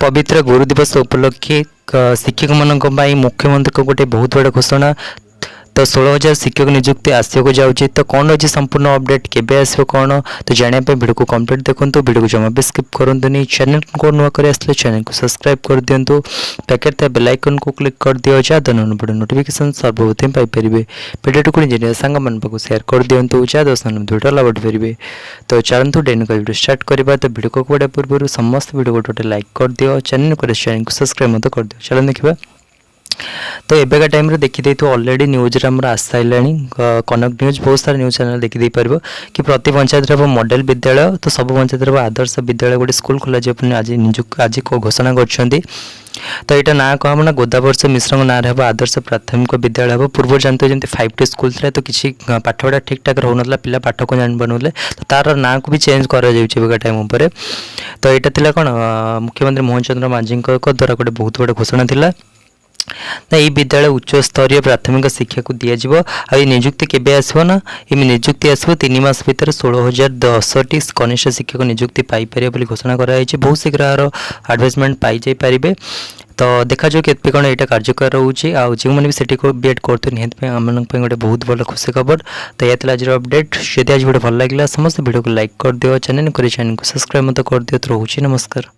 पवित्र गुरु दिवस उपलक्षे शिक्षक मानक मुख्यमंत्री को गोटे बहुत बड़ा घोषणा। तो 16,000 शिक्षक नियुक्ति आसको जाऊँगी। तो कौन रही संपूर्ण अपडेट केबे आसो कौन तो जानापे वीडियो को कंप्लीट देखो। वीडियो को जमा भी स्किप करंतुनी। चैनल को नुआ कर आसले चैनल को सब्सक्राइब कर दिंतु। पैकेट थे बेल आइकन को क्लिक कर दियो जहाँ वीडियो नोटिफिकेशन सर्वप्रथम पाइपर। वीडियो को निजे सांग मान पाक शेयर कर दिंतु जहाँ दोस्त वीडियो लाभ उठाइबे। तो चलतु डेन का वीडियो स्टार्ट करवा। तो वीडियो को गोटे पूर्व समस्त वीडियो को टोटल लाइक कर दियो। चैनल को सब्सक्राइब मत कर दियो। चलो देखा। तो एବେका टाइम रे देखी तो ऑलरेडी न्यूज रे हमर आसा इलानी कनक न्यूज बहुत सारा न्यूज चैनल देखी दे परबो कि प्रति पंचायत रे मॉडल विद्यालय तो सब पंचायत रे आदर्श विद्यालय गोटे स्कूल खोला जे आज को घोषणा करछंती। तो यहाँ ना कह ना गोदावर्ष मिश्र ना आदर्श प्राथमिक विद्यालय हम पूर्व जानते जमी 5T स्कूल था। तो किसी पाठपढ़ा ठीक ठाक रोना पिला पाठ को जान पारे तो तार ना को भी चेंज कर टाइम पर। तो यहाँ थी कौन मुख्यमंत्री मोहन चंद्र माझी द्वारा गोटे बहुत बड़ा घोषणा थिला। ना ये विद्यालय उच्च स्तरीय प्राथमिक शिक्षा को दिज्व। आ नियुक्ति केबे आसो ना ये नियुक्ति आसो 3 मास भितर 16,010टी कनिष्ठ शिक्षक नियुक्ति पाइपर बोली घोषणा कराई। बहुत शीघ्र यार एडवर्टाइजमेंट पाई जाई पारिबे। तो देखा जो केते कौन यहाँ कार्यकर रोचे जो मैंने भी को बीएड करते निहत आम गोटे बहुत भल खुशी खबर। तो यह आज अपडेट। जब आज वीडियो भल लगे समस्त वीडियो को लाइक कर दियो। चैनल को सब्सक्राइब मत कर दियो। तो रोचे नमस्कार।